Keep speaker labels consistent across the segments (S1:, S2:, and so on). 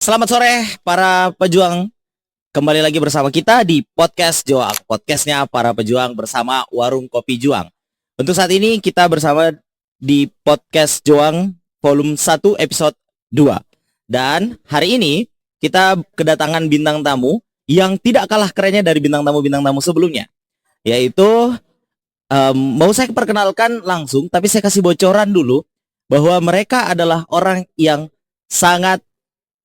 S1: Selamat sore para pejuang. Kembali lagi bersama kita di Podcast Juang. Podcastnya para pejuang bersama Warung Kopi Juang. Untuk saat ini kita bersama di Podcast Juang volume 1 episode 2. Dan hari ini kita kedatangan bintang tamu yang tidak kalah kerennya dari bintang tamu sebelumnya. Yaitu mau saya perkenalkan langsung, tapi saya kasih bocoran dulu bahwa mereka adalah orang yang sangat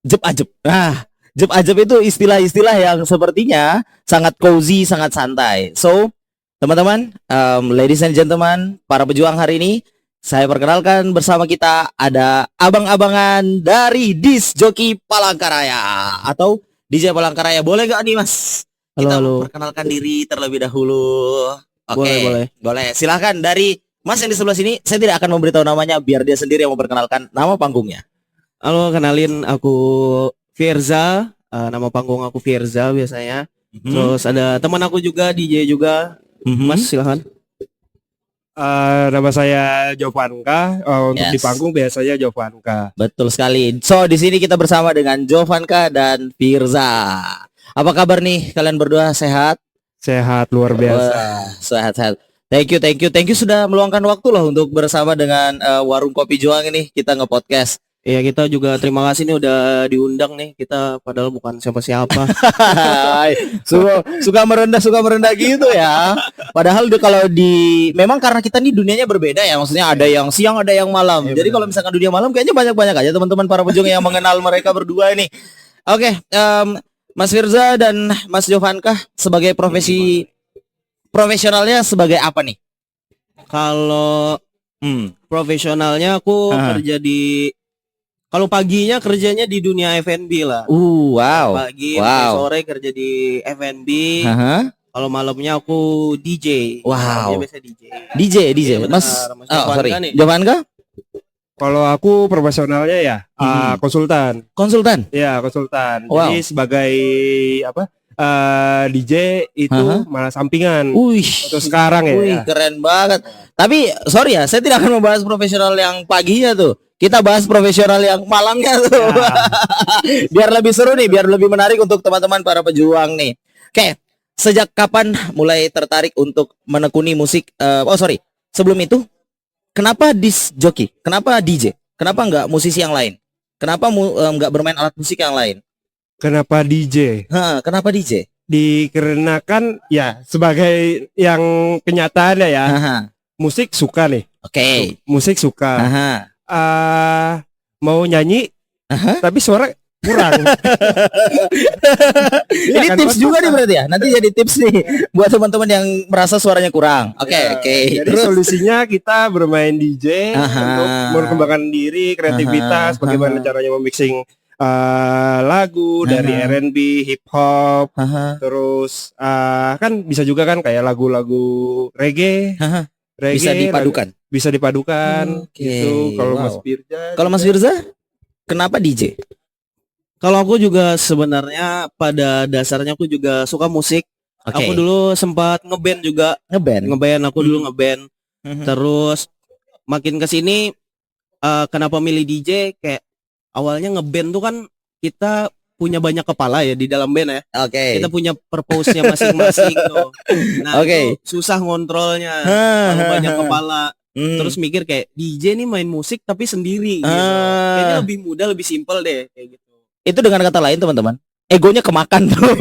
S1: jeb-ajeb. Nah, jeb-ajeb itu istilah-istilah yang sepertinya sangat cozy, sangat santai. So, teman-teman, ladies and gentlemen, para pejuang hari ini, saya perkenalkan bersama kita ada abang-abangan dari Disc Joki Palangkaraya atau DJ Palangkaraya. Boleh gak nih, Mas? Kita perkenalkan diri terlebih dahulu. Oke, boleh. Silahkan dari Mas yang di sebelah sini. Saya tidak akan memberitahu namanya, biar dia sendiri yang memperkenalkan nama panggungnya.
S2: Halo, kenalin aku Firza, nama panggung aku Firza biasanya. Terus ada teman aku juga DJ juga. Mas silahkan.
S3: Nama saya Jovanka. Untuk di panggung biasanya Jovanka.
S1: Betul sekali. So di sini kita bersama dengan Jovanka dan Firza. Apa kabar nih kalian berdua? Sehat?
S3: Sehat luar biasa.
S1: Sehat. Thank you sudah meluangkan waktu loh untuk bersama dengan Warung Kopi Juang ini kita nge-podcast.
S2: Iya, kita juga terima kasih nih udah diundang nih. Kita padahal bukan siapa-siapa.
S1: suka merendah gitu ya. Padahal kalau memang karena kita nih dunianya berbeda ya. Maksudnya ada yang siang, ada yang malam. Jadi kalau misalkan dunia malam kayaknya banyak aja teman-teman para pejuang yang mengenal mereka berdua ini. Oke, Mas Firza dan Mas Jovanka sebagai profesionalnya sebagai apa nih?
S2: Kalau profesionalnya aku kerja di, kalau paginya kerjanya di dunia F&B lah.
S1: Wow.
S2: Pagi, sore kerja di F&B. Kalau malamnya aku DJ.
S1: Wow.
S2: Biasa DJ.
S1: DJ.
S2: Ya,
S1: Mas sorry. Jovanka?
S3: Kalau aku profesionalnya ya konsultan. Ya, konsultan.
S1: Wow.
S3: Jadi sebagai DJ itu malah sampingan. Untuk sekarang ya.
S1: Keren banget. Tapi sorry ya, saya tidak akan membahas profesional yang paginya tuh. Kita bahas profesional yang malamnya tuh. Biar lebih seru nih, biar lebih menarik untuk teman-teman para pejuang nih. Oke, sejak kapan mulai tertarik untuk menekuni musik? Sebelum itu, kenapa disc jockey? Kenapa DJ? Kenapa nggak musisi yang lain? Kenapa nggak bermain alat musik yang lain?
S3: Kenapa DJ?
S1: Kenapa DJ?
S3: Dikarenakan ya sebagai yang kenyataannya ya. Musik suka nih.
S1: Oke.
S3: Musik suka. Mau nyanyi tapi suara kurang.
S1: Ini kan, tips juga nih berarti ya. Nanti jadi tips nih buat teman-teman yang merasa suaranya kurang. Oke.
S3: Jadi solusinya kita bermain DJ untuk mengembangkan diri, kreativitas, bagaimana caranya memixing lagu dari R&B, hip hop, terus kan bisa juga kan kayak lagu-lagu reggae. Bisa dipadukan gitu. Kalau
S1: Mas Firza kenapa DJ?
S2: Kalau aku juga sebenarnya pada dasarnya aku juga suka musik. Aku dulu sempat ngeband juga. Aku dulu ngeband. Terus makin kesini kenapa milih DJ? Kayak awalnya ngeband tuh kan kita punya banyak kepala ya di dalam band ya. Kita punya purpose-nya masing-masing tuh. Nah, itu susah ngontrolnya. Kalau banyak kepala. Terus mikir kayak DJ nih main musik tapi sendiri gitu. Kayaknya lebih mudah, lebih simpel deh kayak gitu.
S1: Itu dengan kata lain teman-teman, egonya kemakan tuh.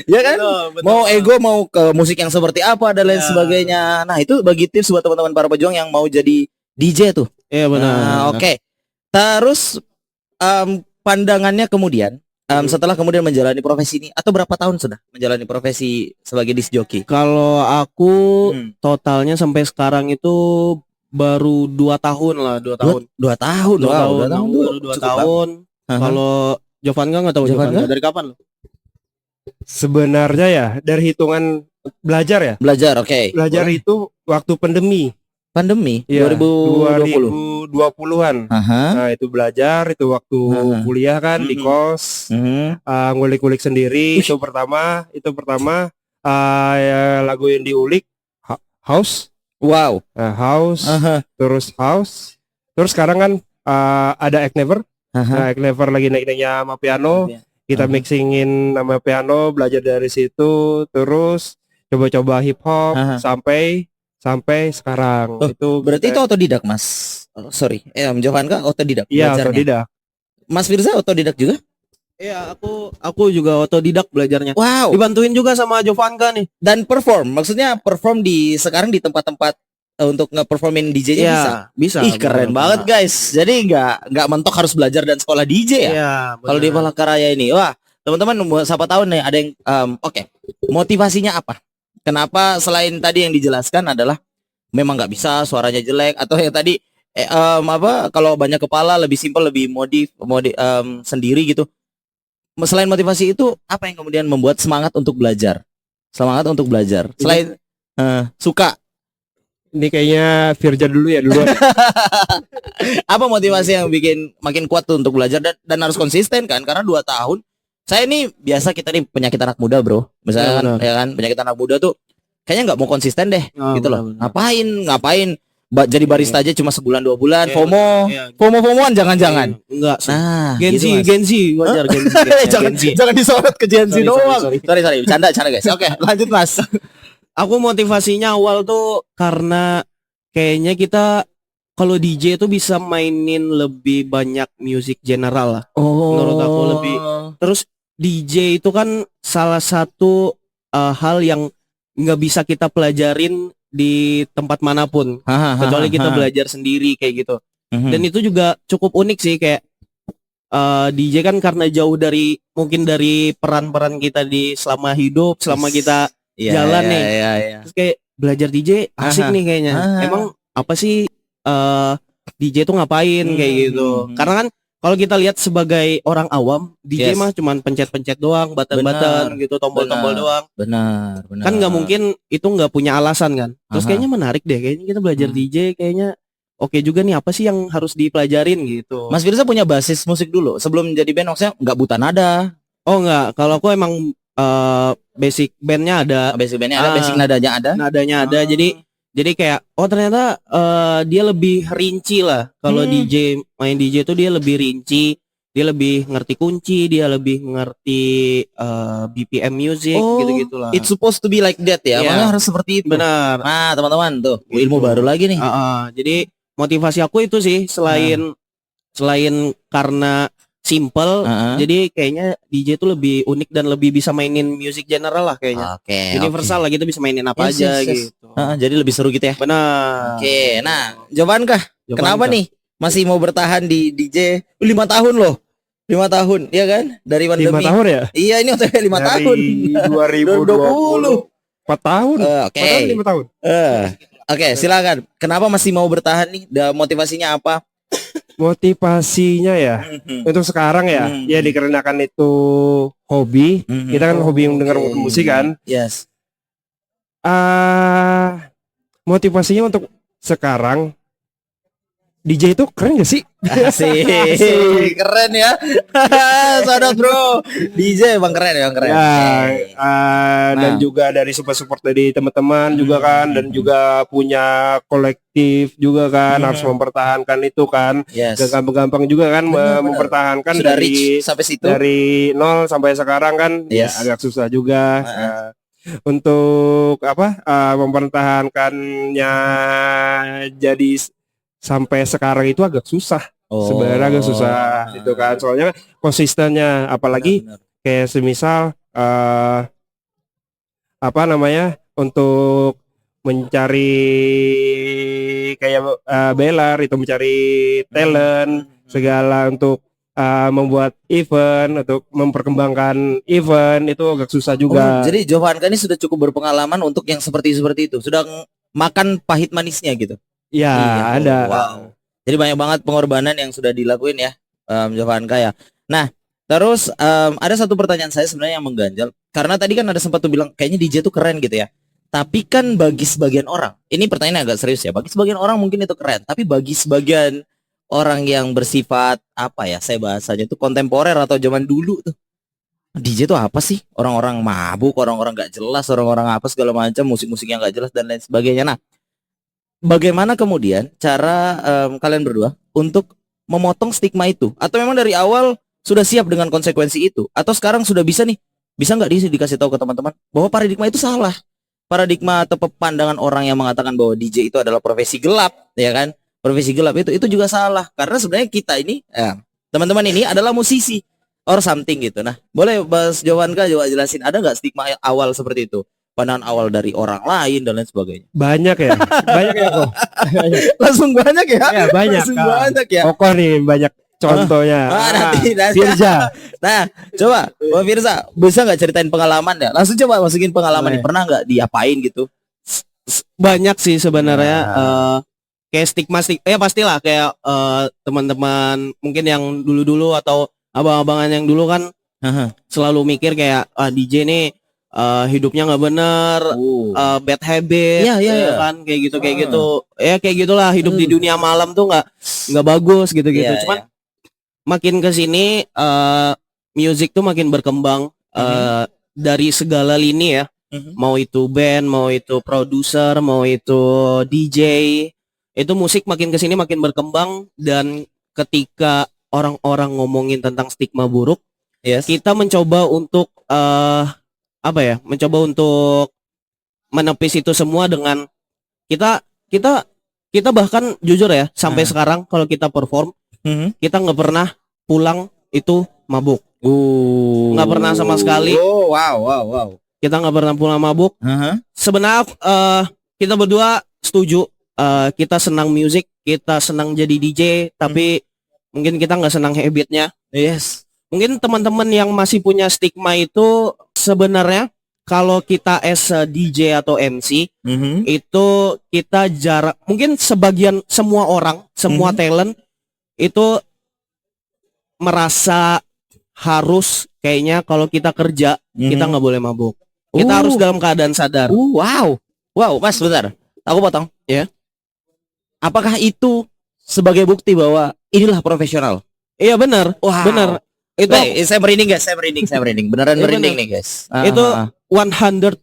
S1: Ya kan? Betul. Mau ego, mau ke musik yang seperti apa dan lain sebagainya. Nah, itu bagi tips buat teman-teman para pejuang yang mau jadi DJ tuh.
S2: Iya benar.
S1: Oke. Terus pandangannya kemudian setelah kemudian menjalani profesi ini, atau berapa tahun sudah menjalani profesi sebagai disc jockey?
S2: Kalau aku totalnya sampai sekarang itu baru 2 tahun lah, 2 tahun.
S1: 2 tahun.
S2: Baru 2 tahun. Kalau Jovanka nggak tahu Jovanka dari kapan lo?
S3: Sebenarnya ya dari hitungan belajar ya.
S1: Belajar, oke.
S3: Belajar itu waktu pandemi ya, 2020-an. Nah itu belajar, itu waktu kuliah kan di kos, ngulik-ngulik sendiri. Itu pertama ya, lagu yang diulik house.
S1: Wow.
S3: House, terus sekarang kan ada Act Never. Nah, Clever lagi naik-naiknya sama piano. Kita mixingin sama piano, belajar dari situ, terus coba-coba hip hop sampai sekarang.
S1: Itu berarti itu otodidak, Mas. Sorry, Om Jovanka otodidak
S3: Iya,
S1: belajarnya.
S3: otodidak.
S1: Mas Firza otodidak juga?
S2: Iya, aku juga otodidak belajarnya.
S1: Wow.
S2: Dibantuin juga sama Jovanka nih.
S1: Dan maksudnya perform sekarang di tempat-tempat untuk nge-performin DJ-nya
S2: ya,
S1: bisa.
S2: Ih,
S1: keren banget guys. Jadi nggak mentok harus belajar dan sekolah DJ ya.
S2: Iya,
S1: kalau di Palangkaraya ini. Wah, teman-teman siapa tahu nih ada yang oke. Motivasinya apa? Kenapa selain tadi yang dijelaskan adalah memang nggak bisa, suaranya jelek, atau yang tadi kalau banyak kepala lebih simpel, lebih modif sendiri gitu. Selain motivasi itu, apa yang kemudian membuat semangat untuk belajar? Selain suka.
S3: Ini kayaknya Firja dulu ya dulu.
S1: Apa motivasi yang bikin makin kuat tuh untuk belajar dan harus konsisten kan? Karena 2 tahun. Saya ini biasa, kita nih penyakit anak muda, bro. Misalnya ya kan, penyakit anak muda tuh kayaknya nggak mau konsisten deh, gitu loh. Ngapain? Jadi barista aja cuma sebulan 2 bulan. FOMO-FOMOan jangan-jangan.
S2: Enggak sih.
S1: Nah,
S2: Gen Z wajar Gen Z.
S1: Jangan disorot ke Gen Z doang. Sorry, bercanda guys. Oke, lanjut Mas.
S2: Aku motivasinya awal tuh karena kayaknya kita kalau DJ itu bisa mainin lebih banyak musik general lah. Menurut aku lebih. Terus DJ itu kan salah satu hal yang nggak bisa kita pelajarin di tempat manapun, kecuali kita belajar sendiri kayak gitu. Dan itu juga cukup unik sih, kayak DJ kan karena jauh dari peran-peran kita di selama hidup, selama kita jalan nih. Terus kayak belajar DJ asik nih kayaknya. Emang apa sih DJ tuh ngapain kayak gitu? Karena kan kalau kita lihat sebagai orang awam, DJ mah cuman pencet-pencet doang, button-button gitu, tombol-tombol doang.
S1: Benar.
S2: Kan nggak mungkin itu nggak punya alasan kan. Terus kayaknya menarik deh, kayaknya kita belajar DJ kayaknya oke juga nih, apa sih yang harus dipelajarin gitu.
S1: Mas Firza punya basis musik dulu sebelum jadi band, maksudnya nggak buta nada?
S2: Oh enggak, kalau aku emang basic bandnya ada.
S1: Basic bandnya ada, basic nadanya ada.
S2: Nadanya ada, jadi kayak ternyata dia lebih rinci lah. Kalau main DJ itu dia lebih rinci, dia lebih ngerti kunci, dia lebih ngerti BPM music gitu-gitu lah.
S1: It's supposed to be like that ya. Makanya harus seperti itu.
S2: Benar.
S1: Nah, teman-teman tuh, ilmu baru lagi nih.
S2: Jadi motivasi aku itu sih selain karena simple, jadi kayaknya DJ itu lebih unik dan lebih bisa mainin music general lah kayaknya. Universal lah gitu, bisa mainin apa aja gitu.
S1: Jadi lebih seru gitu ya.
S2: Benar.
S1: Nah, Jovanka, kenapa nih masih mau bertahan di DJ 5 tahun loh? 5 tahun, iya kan? Dari pandemi.
S3: 5 tahun ya?
S1: Iya, ini OTW 5 tahun.
S3: 2020. 4 tahun. 4 tahun 5 tahun.
S1: Silakan. Kenapa masih mau bertahan nih? Motivasinya apa?
S3: Motivasinya ya untuk sekarang ya dikarenakan itu hobi. Kita kan hobi yang dengar musik kan.
S1: Yes.
S3: Motivasinya untuk sekarang, DJ itu keren gak sih?
S1: Asik. Keren ya. Sadar bro. DJ bang keren.
S3: Dan juga dari support dari teman-teman juga kan, dan juga punya kolektif juga kan, harus mempertahankan itu kan. Gak gampang-gampang juga kan mempertahankan dari
S1: sampai situ.
S3: Dari 0 sampai sekarang kan. Agak susah juga. Untuk mempertahankannya jadi sampai sekarang itu agak susah. Sebenarnya agak susah itu kan, soalnya konsistennya, apalagi kayak semisal untuk mencari kayak Belar itu mencari talent segala untuk membuat event, untuk memperkembangkan event itu agak susah juga.
S1: Jadi Jovanka ini sudah cukup berpengalaman untuk yang seperti itu, sudah makan pahit manisnya gitu.
S3: Ya, ada.
S1: Wow. Jadi banyak banget pengorbanan yang sudah dilakuin ya, Jovanka ya. Nah, terus ada satu pertanyaan saya sebenarnya yang mengganjal, karena tadi kan ada sempat tuh bilang kayaknya DJ tuh keren gitu ya. Tapi kan bagi sebagian orang, ini pertanyaan agak serius ya. Bagi sebagian orang mungkin itu keren, tapi bagi sebagian orang yang bersifat saya bahasanya tuh kontemporer atau zaman dulu tuh, DJ tuh apa sih? Orang-orang mabuk, orang-orang nggak jelas, orang-orang apa segala macam, musik-musik yang nggak jelas dan lain sebagainya. Nah, bagaimana kemudian cara kalian berdua untuk memotong stigma itu? Atau memang dari awal sudah siap dengan konsekuensi itu? Atau sekarang sudah bisa nih, bisa nggak dikasih tahu ke teman-teman bahwa paradigma itu salah? Paradigma atau pandangan orang yang mengatakan bahwa DJ itu adalah profesi gelap, ya kan? Profesi gelap itu juga salah. Karena sebenarnya kita ini, teman-teman ini adalah musisi or something gitu. Nah, boleh Mas Jowanka coba jelasin, ada nggak stigma awal seperti itu? Pandangan awal dari orang lain dan lain sebagainya.
S3: Banyak ya. Banyak ya kok.
S1: Langsung banyak ya?
S3: Ya banyak.
S1: Langsung banyak ya.
S3: Kokoh nih banyak contohnya.
S1: Nanti.
S3: Firza.
S1: Nah, coba Mbak Firza, bisa nggak ceritain pengalaman ya? Langsung coba masukin pengalaman nih. Pernah nggak diapain gitu?
S2: Banyak sih sebenarnya. Kayak stigma ya pastilah kayak teman-teman mungkin yang dulu-dulu atau abang-abangan yang dulu kan selalu mikir kayak DJ nih hidupnya nggak bener, bad habit, ya kan kayak gitu ya kayak gitulah hidup di dunia malam tuh nggak bagus gitu. Cuman makin kesini music tuh makin berkembang dari segala lini ya, mau itu band, mau itu produser, mau itu DJ, itu musik makin kesini makin berkembang. Dan ketika orang-orang ngomongin tentang stigma buruk, kita mencoba untuk mencoba untuk menepis itu semua dengan kita bahkan jujur ya sampai sekarang kalau kita perform kita nggak pernah pulang itu mabuk, nggak pernah sama sekali.
S1: Wow.
S2: Kita nggak pernah pulang mabuk. Sebenarnya kita berdua setuju, kita senang musik, kita senang jadi DJ, tapi mungkin kita nggak senang habitnya. Mungkin teman-teman yang masih punya stigma itu sebenarnya kalau kita as a DJ atau MC itu kita jarak, mungkin sebagian semua orang, semua talent itu merasa harus kayaknya kalau kita kerja kita nggak boleh mabuk. Kita harus dalam keadaan sadar.
S1: Wow, Mas bentar, aku potong.
S2: Ya.
S1: Apakah itu sebagai bukti bahwa inilah profesional?
S2: Iya benar, benar. Itu
S1: saya merinding guys, beneran merinding nih guys.
S2: Itu 100%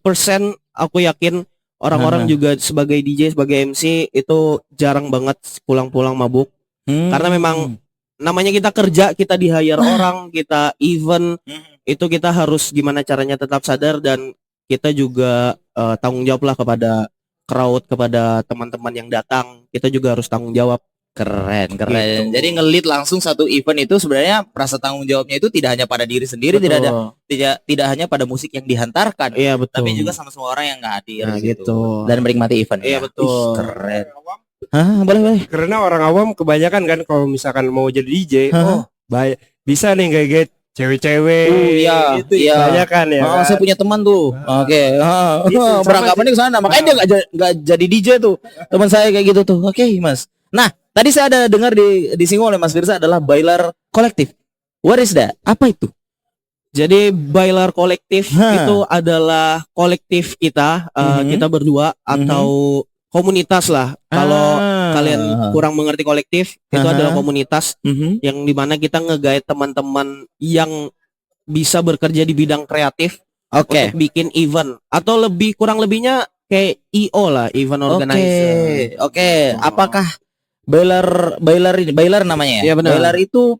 S2: aku yakin orang-orang juga sebagai DJ, sebagai MC itu jarang banget pulang-pulang mabuk. Karena memang namanya kita kerja, kita di hire orang, kita event, itu kita harus gimana caranya tetap sadar, dan kita juga tanggung jawab lah kepada crowd, kepada teman-teman yang datang. Kita juga harus tanggung jawab.
S1: Keren. Gitu. Jadi nge-lead langsung satu event itu sebenarnya rasa tanggung jawabnya itu tidak hanya pada diri sendiri, tidak hanya pada musik yang dihantarkan, tapi juga sama semua orang yang nggak hadir gitu. Dan menikmati event.
S2: Iya betul.
S1: Keren. Boleh.
S3: Karena orang awam kebanyakan kan kalau misalkan mau jadi DJ, bisa nih kayak cewek-cewek.
S1: Iya.
S3: Banyak kan ya.
S1: Saya punya teman tuh. Oke. Beranggapannya ke sana. Makanya dia nggak jadi DJ tuh. Teman saya kayak gitu tuh. Oke, Mas. Nah, tadi saya ada dengar disinggung oleh Mas Firza adalah Bailar Kolektif. What is that? Apa itu?
S2: Jadi Bailar Kolektif itu adalah kolektif kita, kita berdua atau komunitas lah. Kalau kalian kurang mengerti kolektif, itu adalah komunitas yang dimana kita nge-guide teman-teman yang bisa bekerja di bidang kreatif untuk bikin event, atau kurang lebihnya kayak EO lah, event organizer.
S1: Apakah Bailar namanya ya?
S2: Iya benar.
S1: Bailar itu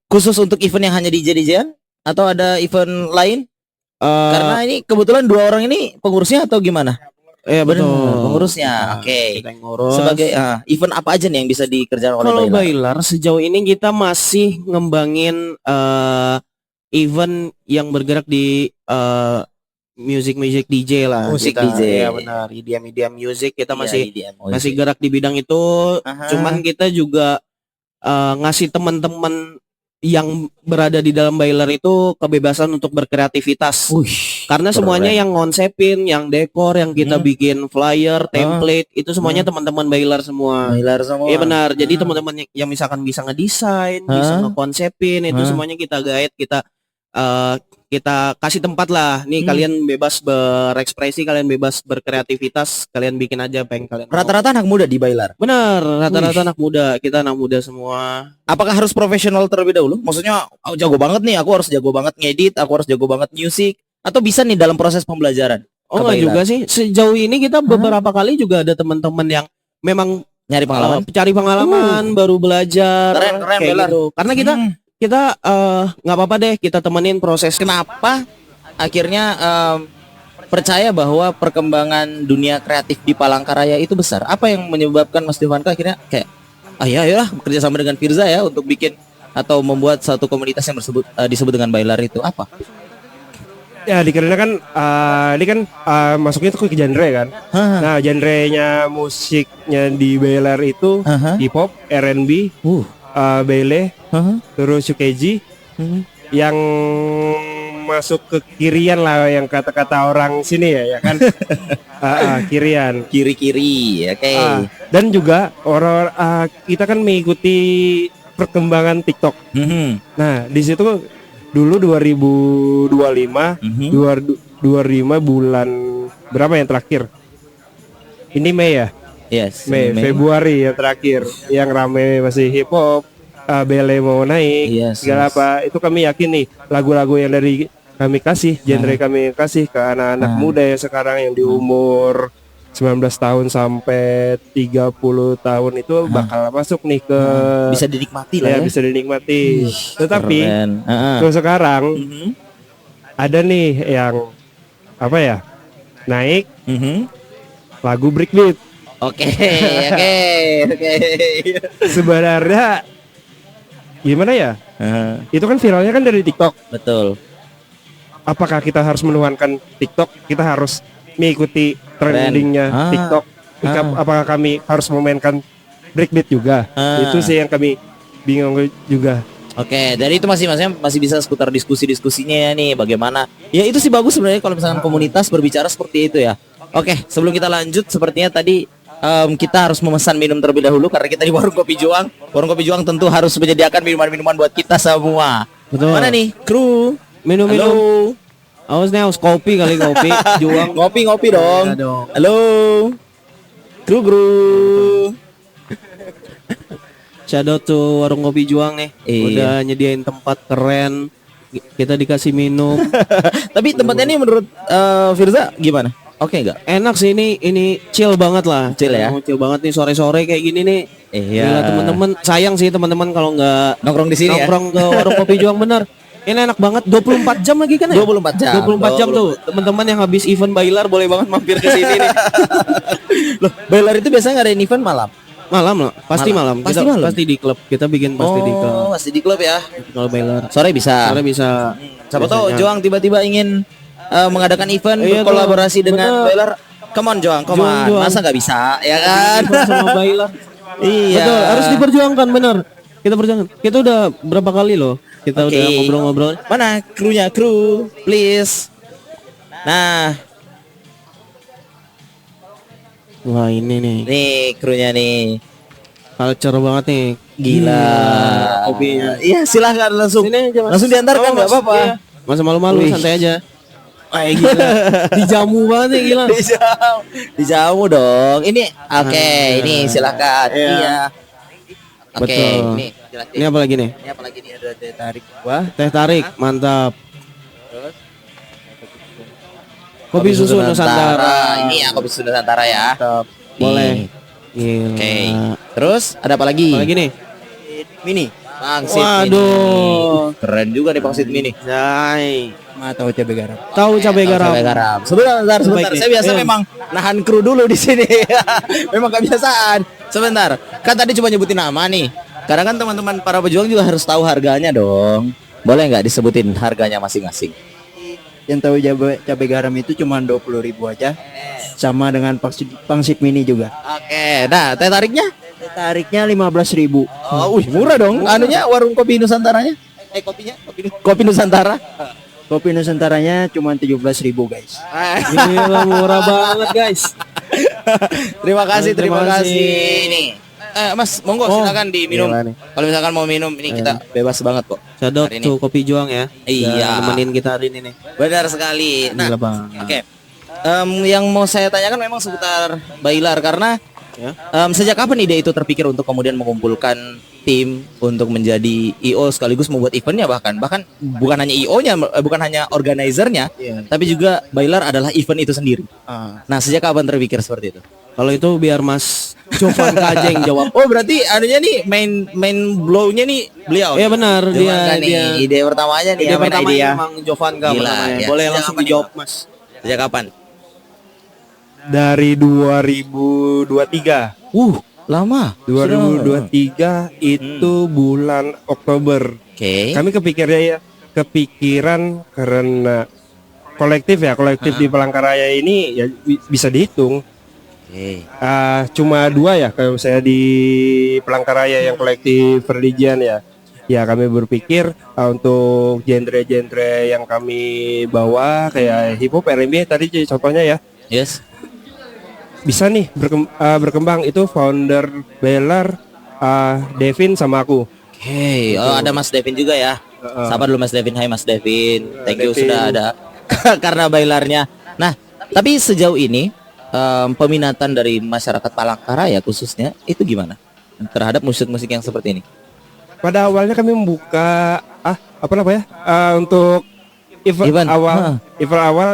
S1: khusus untuk event yang hanya DJ-DJan atau ada event lain? Karena ini kebetulan dua orang ini pengurusnya atau gimana?
S2: Iya betul,
S1: pengurusnya.
S2: Kita yang ngurus.
S1: Sebagai event apa aja nih yang bisa dikerjakan oleh
S2: Bailar? Kalau Bailar sejauh ini kita masih ngembangin event yang bergerak di music DJ lah.
S1: Musik
S2: kita,
S1: DJ.
S2: Ya benar, EDM music kita masih gerak di bidang itu. Cuman kita juga ngasih teman-teman yang berada di dalam Bailar itu kebebasan untuk berkreativitas. Karena semuanya yang ngonsepin, yang dekor, yang kita bikin flyer, template, itu semuanya teman-teman Bailar semua. Iya benar. Jadi teman-teman yang misalkan bisa ngedesain, bisa ngekonsepin, itu semuanya kita guide, kita kasih tempat lah. Nih kalian bebas berekspresi, kalian bebas berkreativitas, kalian bikin aja apa yang kalian mau.
S1: Rata-rata anak muda di Bailar.
S2: Benar, rata-rata anak muda. Kita anak muda semua.
S1: Apakah harus profesional terlebih dahulu? Maksudnya jago banget nih, aku harus jago banget ngedit, aku harus jago banget musik, atau bisa nih dalam proses pembelajaran?
S2: Enggak juga sih. Sejauh ini kita beberapa kali juga ada teman-teman yang memang
S1: Nyari pengalaman,
S2: cari pengalaman, baru belajar.
S1: Keren
S2: kayak gitu. Karena kita nggak apa-apa deh kita temenin proses.
S1: Kenapa akhirnya percaya bahwa perkembangan dunia kreatif di Palangkaraya itu besar? Apa yang menyebabkan Mas Devanka akhirnya kayak ya bekerja sama dengan Firza ya untuk bikin atau membuat satu komunitas yang disebut dengan Bailar itu apa?
S3: Ya dikarenakan ini kan masuknya tuh ke genre kan. Nah genrenya musiknya di Bailar itu hip hop, R&B, baile, terus shukeji, yang masuk ke kirian lah yang kata-kata orang sini ya kan. Kirian,
S1: kiri-kiri, oke.
S3: Dan juga orang kita kan mengikuti perkembangan TikTok. Nah di situ dulu 2025 bulan berapa yang terakhir? Ini Mei ya?
S1: Yes,
S3: Mei. Februari yang terakhir yang rame masih hip hop, bele mau naik, segala apa. Itu kami yakin nih lagu-lagu yang dari kami kasih, genre kami kasih ke anak-anak muda yang sekarang yang di umur 19 tahun sampai 30 tahun itu bakal masuk nih ke
S1: bisa dinikmati lah ya.
S3: Bisa dinikmati. Tetapi terus sekarang ada nih yang apa ya? Naik lagu breakbeat.
S1: Oke.
S3: Sebenarnya gimana ya? Itu kan viralnya kan dari TikTok.
S1: Betul.
S3: Apakah kita harus menuhankan TikTok? Kita harus mengikuti trendingnya TikTok. Apakah kami harus memainkan breakbeat juga? Itu sih yang kami bingung juga.
S1: Oke, dari itu masih bisa seputar diskusinya ya nih bagaimana. Ya itu sih bagus sebenarnya kalau misalkan komunitas berbicara seperti itu ya. Oke, sebelum kita lanjut sepertinya tadi kita harus memesan minum terlebih dahulu karena kita di Warung Kopi Juang. Warung Kopi Juang tentu harus menyediakan minuman-minuman buat kita semua. Betul. Mana nih, kru? Minum-minum.
S2: Haus kopi kali kopi Juang.
S1: Ngopi dong. Halo. Kru.
S2: Shout out to Warung Kopi Juang nih. Udah nyediain tempat keren. Kita dikasih minum.
S1: Tapi tempatnya ini menurut Firza gimana? Oke enggak?
S2: Enak sih ini chill banget lah.
S1: Chill ya.
S2: Chill banget nih sore-sore kayak gini nih.
S1: Iya.
S2: Teman-teman, sayang sih teman-teman kalau nggak
S1: nongkrong di sini
S2: nongkrong ke Warung Kopi Juang bener. Ini enak banget 24 jam lagi kan ya?
S1: 24 jam.
S2: 24 jam tuh. Teman-teman yang habis event Bailar boleh banget mampir ke sini nih.
S1: Loh, Bailar itu biasanya ngadain event malam.
S2: Malam lah, pasti malam. Pasti di klub. Kita bikin pasti di klub.
S1: Oh, pasti di klub ya.
S2: Kalau Bailar.
S1: Sore bisa. Siapa tahu Joang tiba-tiba ingin mengadakan event berkolaborasi dengan Bailar. Come on Joang. Masa nggak bisa, ya kan?
S2: Sama Bailar.
S1: Iya.
S2: Betul, harus diperjuangkan benar. Kita perjuangkan. Kita udah berapa kali loh. Kita udah ngobrol-ngobrol.
S1: Mana krunya, please. Nah.
S2: Wah ini nih.
S1: Nih krunya nih.
S2: Culture banget nih.
S1: Gila.
S2: Kopinya.
S1: Iya silahkan langsung. Langsung diantarkan nggak apa-apa.
S2: Iya. Masa malu-malu santai aja. Gila. Dijamu banget nih gila.
S1: Dijamu dong. Ini ini silahkan. Iya. Oke,
S2: ini apa lagi nih?
S1: Ini apa lagi nih? Ada teh tarik.
S2: Wah, teh tarik, mantap. Terus kopi susu Nusantara.
S1: Ini ya kopi susu Nusantara ya.
S2: Mantap. Boleh.
S1: Oke. Terus ada apa lagi?
S2: Apa lagi nih?
S1: Mini. Pangsit
S2: Waduh.
S1: Mini. Keren juga nih pangsit mini.
S2: Jai.
S3: Tahu cabai garam.
S2: Tahu cabai garam.
S1: Sebentar. Saya biasa memang nahan kru dulu di sini. Memang kebiasaan. Sebentar. Kan tadi cuma nyebutin nama nih. Karena kan teman-teman para pejuang juga harus tahu harganya dong. Boleh nggak disebutin harganya masing-masing?
S4: Yang tahu cabai garam itu cuma 20.000 aja. Sama dengan pangsit mini juga.
S1: Oke. Nah, teh tariknya?
S4: Teh tariknya 15.000.
S1: Oh, murah dong. Anunya warung kopi Nusantaranya? Kopinya? Kopi Nusantara?
S4: Kopi Nusantaranya cuma 17.000 guys.
S2: Gila murah banget guys.
S1: Terima kasih. Nih. Mas, monggo silakan diminum. Kalau misalkan mau minum ini kita bebas banget kok.
S2: Shout out to Kopi Juang ya.
S1: Iya.
S2: Nemenin kita hari ini nih.
S1: Benar sekali. Nah, oke. Yang mau saya tanyakan memang seputar Bailar karena sejak kapan ide itu terpikir untuk kemudian mengumpulkan tim untuk menjadi IO sekaligus membuat eventnya, bahkan bukan hanya IO-nya, bukan hanya organizernya, tapi juga Bailar adalah event itu sendiri. Nah, sejak kapan terpikir seperti itu?
S2: Kalau itu biar Mas Jovan Kajeng jawab.
S1: Oh, berarti anunya nih main blow-nya nih beliau.
S2: Iya benar, dia
S1: ide pertamanya nih,
S2: ide pertamanya memang Jovan Ka. Boleh langsung dijawab, Mas.
S1: Sejak kapan?
S3: Dari 2023.
S1: Lama.
S3: 2023 itu bulan Oktober.
S1: Oke.
S3: Kami kepikiran karena kolektif di Palangkaraya ini ya bisa dihitung. Cuma 2 ya, kalau saya di Palangkaraya yang kolektif religian ya. Ya kami berpikir untuk genre-genre yang kami bawa kayak hip hop, R&B tadi contohnya ya.
S1: Yes.
S3: Bisa nih berkembang. Itu founder Bailar, Devin sama aku.
S1: Oke. Oh, ada Mas Devin juga ya. Sapa dulu Mas Devin. Hai Mas Devin. Thank you sudah ada karena Bailarnya. Nah, tapi sejauh ini peminatan dari masyarakat Palangkaraya khususnya itu gimana terhadap musik-musik yang seperti ini?
S3: Pada awalnya kami membuka untuk event awal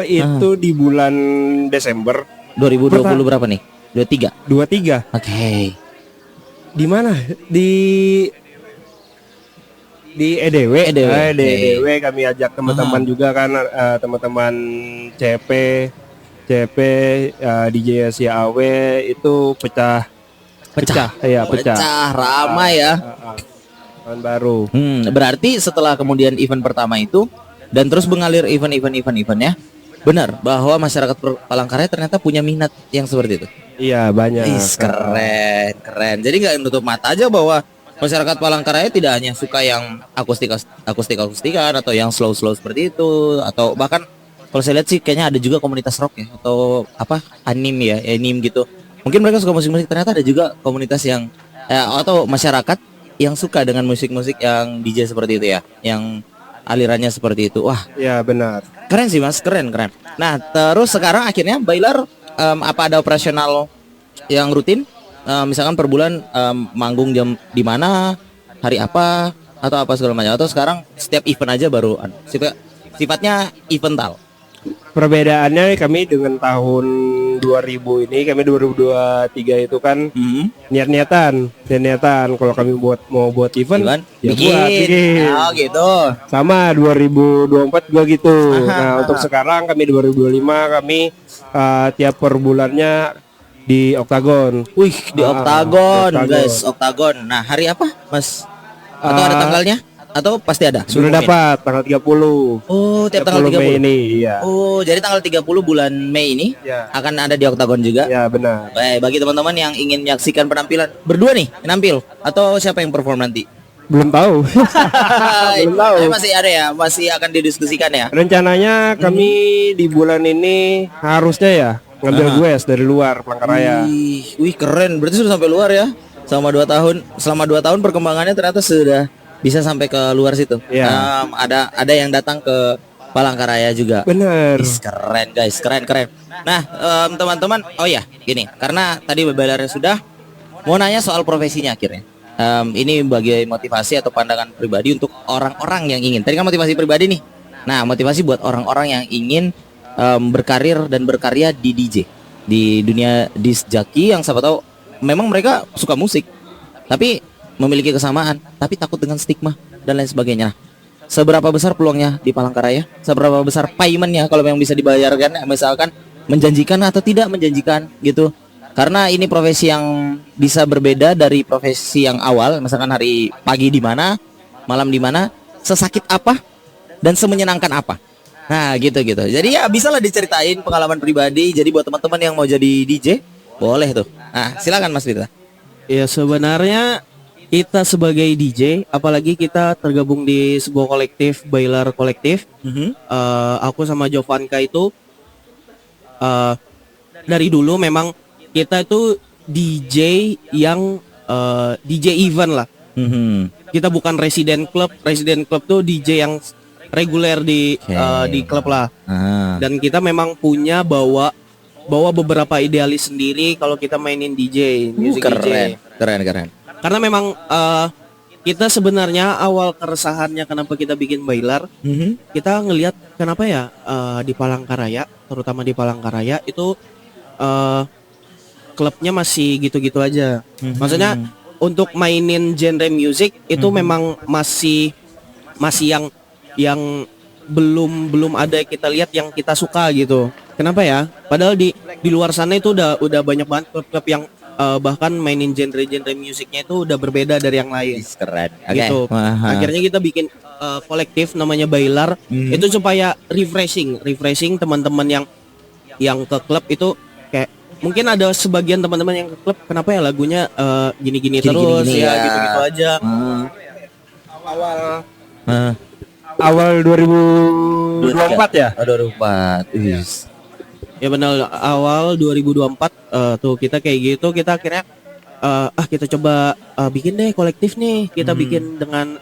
S3: itu di bulan Desember
S1: 2020 berapa nih?
S3: 23.
S1: Oke.
S3: Di mana? Di EDW. EDW kami ajak teman-teman juga kan, teman-teman CP DJ SYAW itu pecah
S1: ramai ya.
S3: Tahun baru.
S1: Berarti setelah kemudian event pertama itu dan terus mengalir eventnya, benar bahwa masyarakat Palangkaraya ternyata punya minat yang seperti itu.
S3: Iya, banyak.
S1: Keren. Jadi nggak menutup mata aja bahwa masyarakat Palangkaraya tidak hanya suka yang akustikan atau yang slow seperti itu, atau bahkan kalau saya lihat sih kayaknya ada juga komunitas rock ya, atau anime gitu. Mungkin mereka suka musik-musik, ternyata ada juga komunitas yang atau masyarakat yang suka dengan musik-musik yang DJ seperti itu ya, yang alirannya seperti itu. Wah,
S3: ya benar.
S1: Keren sih Mas, keren. Nah, terus sekarang akhirnya Bailar apa ada operasional yang rutin? Misalkan per bulan manggung jam di mana, hari apa, atau apa segala macam, atau sekarang setiap event aja baru sifatnya evental?
S3: Perbedaannya kami dengan tahun 2000 ini, kami 2023 itu kan niat-niatan. Kalau kami mau buat event, ya bikin.
S1: Oh gitu.
S3: Sama 2024 juga gitu. Nah, untuk sekarang kami 2025 kami tiap per bulannya di Oktagon.
S1: Wih, di Oktagon, guys, Oktagon. Nah, hari apa, Mas? Atau ada tanggalnya? Atau pasti ada?
S3: Sudah dapat tanggal 30.
S1: Oh, tiap tanggal 30
S3: Mei ini, iya.
S1: Oh, jadi tanggal 30 bulan Mei ini akan ada di Oktagon juga?
S3: Ya, benar.
S1: Baik, bagi teman-teman yang ingin menyaksikan penampilan berdua nih, nampil atau siapa yang perform nanti?
S3: Belum tahu.
S1: Belum tahu. Masih ada ya, masih akan didiskusikan ya.
S3: Rencananya kami di bulan ini harusnya ya ngambil guest dari luar Palangkaraya.
S1: Wih, keren. Berarti sudah sampai luar ya. Selama 2 tahun perkembangannya ternyata sudah bisa sampai ke luar situ. Ada yang datang ke Palangkaraya juga.
S3: Bener.
S1: Keren guys, keren. Nah, teman-teman, gini, karena tadi Bailarnya sudah mau nanya soal profesinya akhirnya. Ini bagi motivasi atau pandangan pribadi untuk orang-orang yang ingin. Tadi kan motivasi pribadi nih. Nah, motivasi buat orang-orang yang ingin berkarir dan berkarya di DJ, di dunia disc jockey, yang siapa tahu memang mereka suka musik, tapi memiliki kesamaan, tapi takut dengan stigma dan lain sebagainya. Seberapa besar peluangnya di Palangkaraya? Seberapa besar paymentnya kalau memang bisa dibayarkan? Misalkan menjanjikan atau tidak menjanjikan gitu. Karena ini profesi yang bisa berbeda dari profesi yang awal. Misalkan hari pagi di mana, malam di mana, sesakit apa, dan semenyenangkan apa. Nah gitu. Jadi ya bisalah diceritain pengalaman pribadi. Jadi buat teman-teman yang mau jadi DJ, boleh tuh. Nah silakan Mas Firda.
S2: Ya sebenarnya kita sebagai DJ, apalagi kita tergabung di sebuah kolektif, Bailar Kolektif. Aku sama Jovanka itu dari dulu memang kita itu DJ yang DJ event lah. Kita bukan resident club. Resident club tuh DJ yang reguler di klub lah. Dan kita memang punya bawa beberapa idealis sendiri kalau kita mainin DJ, music
S1: keren,
S2: DJ.
S1: Keren.
S2: Karena memang kita sebenarnya awal keresahannya kenapa kita bikin Bailar, kita ngelihat kenapa ya di Palangkaraya, terutama di Palangkaraya itu klubnya masih gitu-gitu aja. Maksudnya untuk mainin genre musik itu memang masih yang belum ada kita lihat yang kita suka gitu. Kenapa ya? Padahal di luar sana itu udah banyak banget klub-klub yang bahkan mainin genre-genre musiknya itu udah berbeda dari yang lain.
S1: Keren.
S2: Gitu. Akhirnya kita bikin kolektif namanya Bailar itu supaya refreshing teman-teman yang ke klub itu kayak mungkin ada sebagian teman-teman yang ke klub kenapa ya lagunya gini-gini terus
S1: gini,
S2: ya
S1: ya.
S2: gitu-gitu aja.
S3: Awal 2024 ya?
S1: 2024.
S2: Ya benar awal 2024 tuh kita kayak gitu kita akhirnya kita coba bikin deh kolektif nih kita bikin dengan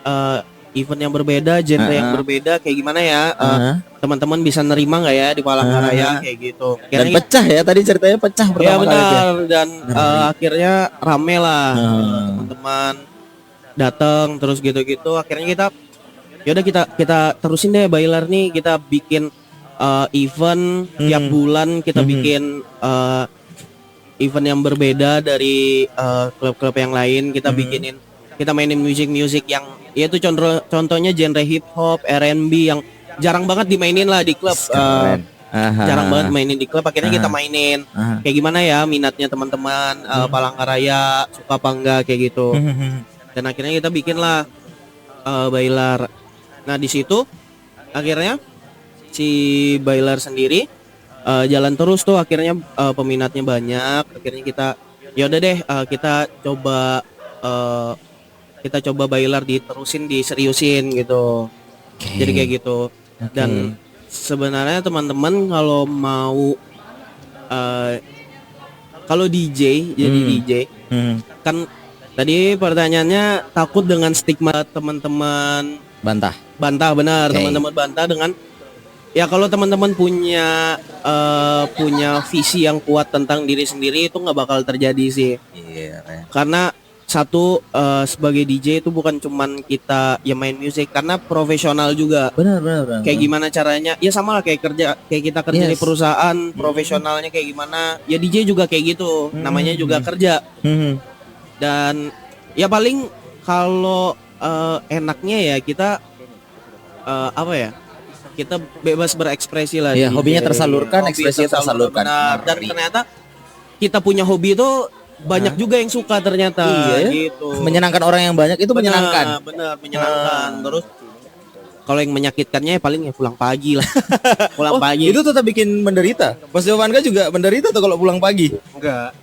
S2: event yang berbeda genre yang berbeda kayak gimana ya teman-teman bisa nerima nggak ya di Palangkaraya kayak gitu.
S1: Dan pecah ya tadi ceritanya pecah pertama
S2: ya benar
S1: kali
S2: dan akhirnya rame lah teman-teman datang terus gitu-gitu akhirnya kita terusin deh Bailar nih kita bikin event tiap bulan kita bikin event yang berbeda dari klub-klub yang lain kita mainin musik yang yaitu contohnya genre hip hop R&B yang jarang banget dimainin lah di klub jarang banget mainin di klub akhirnya kita mainin kayak gimana ya minatnya teman-teman Palangkaraya suka apa enggak kayak gitu dan akhirnya kita bikin lah Bailar. Nah di situ akhirnya si Bailar sendiri jalan terus tuh akhirnya peminatnya banyak akhirnya kita yaudah deh kita coba Bailar diseriusin gitu. Jadi kayak gitu dan sebenarnya teman-teman kalau mau kalau DJ jadi DJ kan tadi pertanyaannya takut dengan stigma teman-teman bantah benar teman-teman bantah dengan ya kalau teman-teman punya visi yang kuat tentang diri sendiri itu nggak bakal terjadi sih. Karena satu sebagai DJ itu bukan cuman kita ya main musik karena profesional juga. Benar. Kayak gimana caranya? Ya sama lah kayak kita kerja di perusahaan profesionalnya kayak gimana? Ya DJ juga kayak gitu. Namanya juga kerja. Dan ya paling kalau enaknya ya kita apa ya? Kita bebas berekspresi lah.
S1: Iya, hobinya tersalurkan, ekspresinya tersalurkan.
S2: Benar. Dan ternyata kita punya hobi itu banyak juga yang suka ternyata.
S1: Iya,
S2: gitu.
S1: Menyenangkan orang yang banyak itu menyenangkan.
S2: Benar, menyenangkan. Terus kalau yang menyakitkannya ya paling ya pulang pagi lah. Pulang pagi.
S1: Itu tetap bikin menderita. Mas Jovanka juga menderita tuh kalau pulang pagi. Enggak.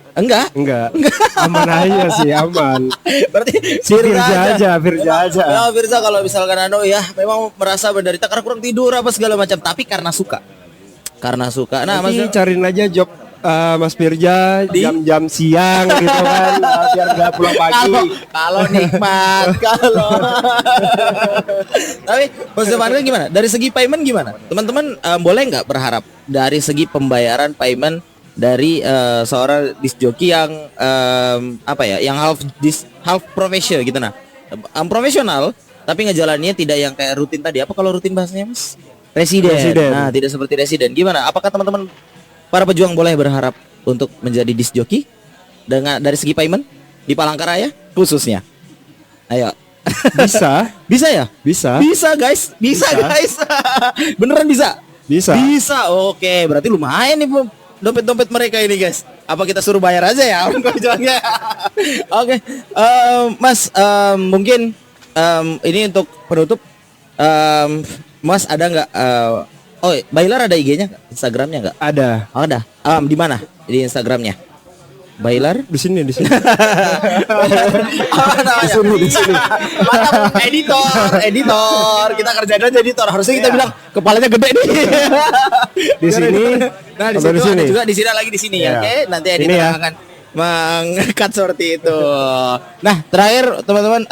S3: Aman aja sih, aman.
S1: Berarti
S3: Firza aja.
S1: Ya Firza kalau misalkan ya memang merasa menderita karena kurang tidur apa segala macam, tapi karena suka. Nah,
S3: Mas cariin aja job Mas Firza jam-jam siang gitu kan biar nggak pulang pagi.
S1: Kalau nikmat Tapi Mas Jovanka gimana? Dari segi payment gimana? Teman-teman boleh nggak berharap dari segi pembayaran payment dari seorang disc jockey yang yang half professional gitu profesional tapi ngejalannya tidak yang kayak rutin tadi. Apa kalau rutin bahasanya Mas? Residen. Nah, tidak seperti residen. Gimana? Apakah teman-teman para pejuang boleh berharap untuk menjadi disc jockey dengan dari segi payment di Palangkaraya khususnya? Ayo.
S3: Bisa
S1: ya?
S3: Bisa
S1: guys. Beneran bisa. Oke, berarti lumayan nih dompet mereka ini guys. Apa kita suruh bayar aja ya orang pejuangnya? Oke. Mas mungkin ini untuk penutup Mas ada nggak Bailar ada IG-nya nggak? Instagramnya nggak?
S3: Ada.
S1: Ada. Di mana? Di Instagramnya. Bailar
S3: di sini.
S1: Di sini. Mantap, editor. Kita kerjain aja editor. Harusnya kita bilang kepalanya gede nih.
S3: Di sini.
S1: Nah, di sini juga di sini lagi di sini ya. Oke, nanti editor akan mengkat seperti itu. Nah, terakhir teman-teman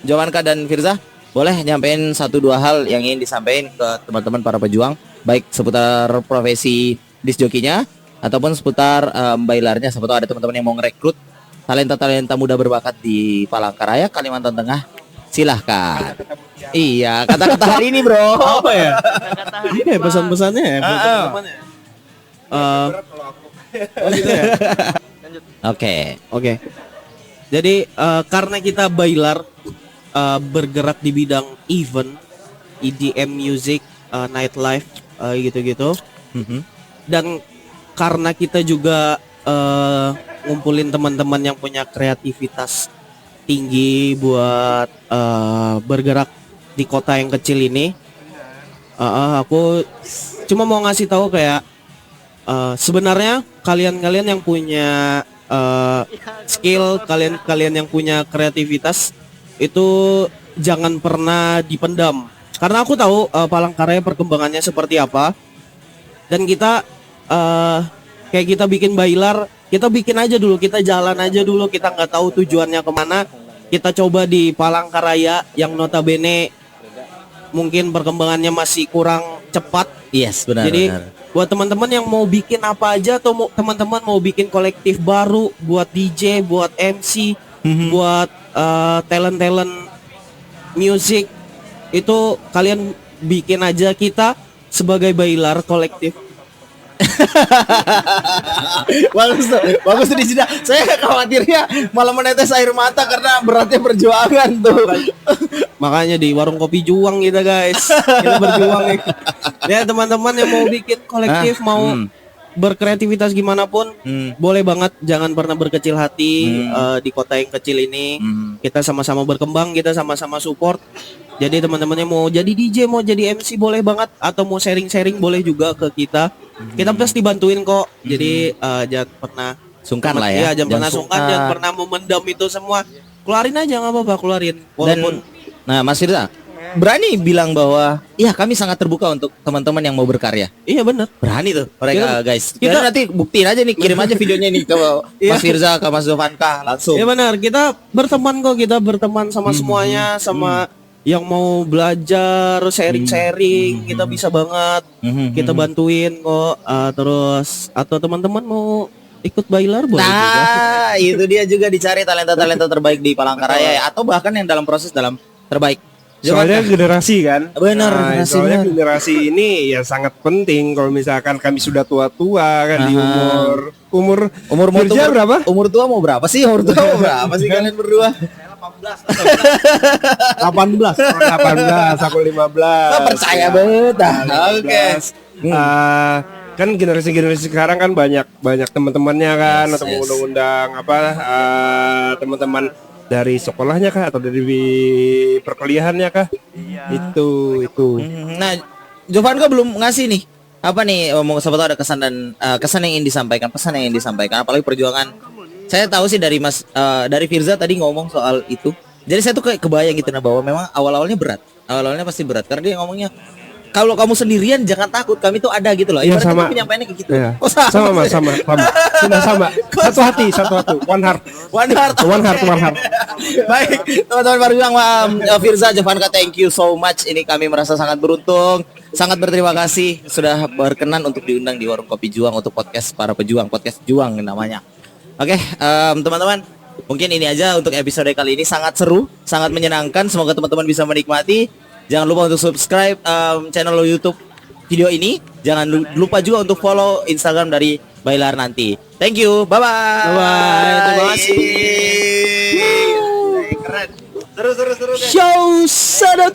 S1: Jovanka dan Firza boleh nyampein 1-2 hal yang ingin disampaikan ke teman-teman para pejuang baik seputar profesi disc jockey-nya ataupun seputar Bailarnya. Siapa tahu ada teman-teman yang mau ngerekrut talenta-talenta muda berbakat di Palangkaraya, Kalimantan Tengah, silahkan. Iya, kata-kata hari ini, bro.
S2: Apa ya? Apa ya pesan-pesannya ya? Gitu ya.
S1: Oke.
S2: Jadi karena kita Bailar bergerak di bidang event, EDM music, nightlife, gitu-gitu. Dan karena kita juga ngumpulin teman-teman yang punya kreativitas tinggi buat bergerak di kota yang kecil ini, aku cuma mau ngasih tahu kayak sebenarnya kalian-kalian yang punya skill, kalian yang punya kreativitas itu jangan pernah dipendam. Karena aku tahu Palangkaraya perkembangannya seperti apa, dan kita kayak kita bikin Bailar, kita bikin aja dulu, kita jalan aja dulu, kita nggak tahu tujuannya kemana. Kita coba di Palangkaraya yang notabene mungkin perkembangannya masih kurang cepat.
S1: Yes, benar.
S2: Jadi buat teman-teman yang mau bikin apa aja, atau teman-teman mau bikin kolektif baru, buat DJ, buat MC, buat talent music, itu kalian bikin aja. Kita sebagai Bailar kolektif.
S1: bagus tuh di sini. Saya khawatirnya malah menetes air mata karena beratnya perjuangan tuh.
S2: Makanya di warung kopi Juang kita guys, kita berjuang nih. Ya teman-teman yang mau bikin kolektif, mau berkreativitas gimana pun, boleh banget. Jangan pernah berkecil hati. Di kota yang kecil ini kita sama-sama berkembang, kita sama-sama support. Jadi teman-temannya mau jadi DJ, mau jadi MC boleh banget, atau mau sharing-sharing boleh juga ke kita. Kita pasti bantuin kok. Jadi jangan pernah
S1: sungkan lah ya.
S2: Jangan pernah sungkan, jangan pernah memendam itu semua. Keluarin aja, nggak apa-apa, keluarin. Walaupun
S1: nah Mas Firza berani bilang bahwa ya kami sangat terbuka untuk teman-teman yang mau berkarya.
S2: Iya benar.
S1: Berani tuh mereka guys. Kita nanti buktiin aja nih, kirim aja videonya nih ke Mas Firza, ke Mas Jovanka langsung.
S2: Iya benar. Kita berteman kok, kita berteman sama semuanya, sama yang mau belajar, sharing-sharing, kita bisa banget. Kita bantuin kok. Terus atau teman-teman mau ikut Bailar boleh juga.
S1: Itu dia juga dicari talenta-talenta terbaik di Palangkaraya ya, atau bahkan yang dalam proses terbaik.
S3: Soalnya generasi kan.
S1: Benar,
S3: soalnya generasi ini ya sangat penting. Kalau misalkan kami sudah tua-tua kan, di umur Firza berapa?
S1: Umur tua mau berapa sih? Umur tua mau berapa sih kalian berdua?
S3: 18, aku 15.
S1: Percaya banget. Oke.
S3: Kan generasi sekarang kan banyak teman-temannya kan, atau undang-undang teman-teman dari sekolahnya kah, atau dari perkuliahannya kah? Itu.
S1: Nah, Jovanka belum ngasih nih. Apa nih, mau siapa tahu ada kesan dan kesan yang ingin disampaikan, pesan yang ingin disampaikan, apalagi perjuangan. Saya tahu sih dari Firza tadi ngomong soal itu. Jadi saya tuh kayak kebayang gitu bahwa memang awal-awalnya berat. Awal-awalnya pasti berat karena dia ngomongnya kalau kamu sendirian jangan takut, kami tuh ada gitu loh.
S3: Iya sama.
S1: Penyampaiannya kayak gitu.
S3: Iya. Sama. Sudah sama. Satu hati. One heart.
S1: Baik, teman-teman berjuang, Firza, Jovanka, thank you so much. Ini kami merasa sangat beruntung, sangat berterima kasih sudah berkenan untuk diundang di Warung Kopi Juang untuk podcast para pejuang, podcast Juang namanya. Oke, teman-teman, mungkin ini aja untuk episode kali ini. Sangat seru, sangat menyenangkan. Semoga teman-teman bisa menikmati. Jangan lupa untuk subscribe channel YouTube video ini. Jangan lupa juga untuk follow Instagram dari Bailar nanti. Thank you, bye-bye.
S2: Terima kasih.
S1: Keren. Seru.
S2: Show sedot.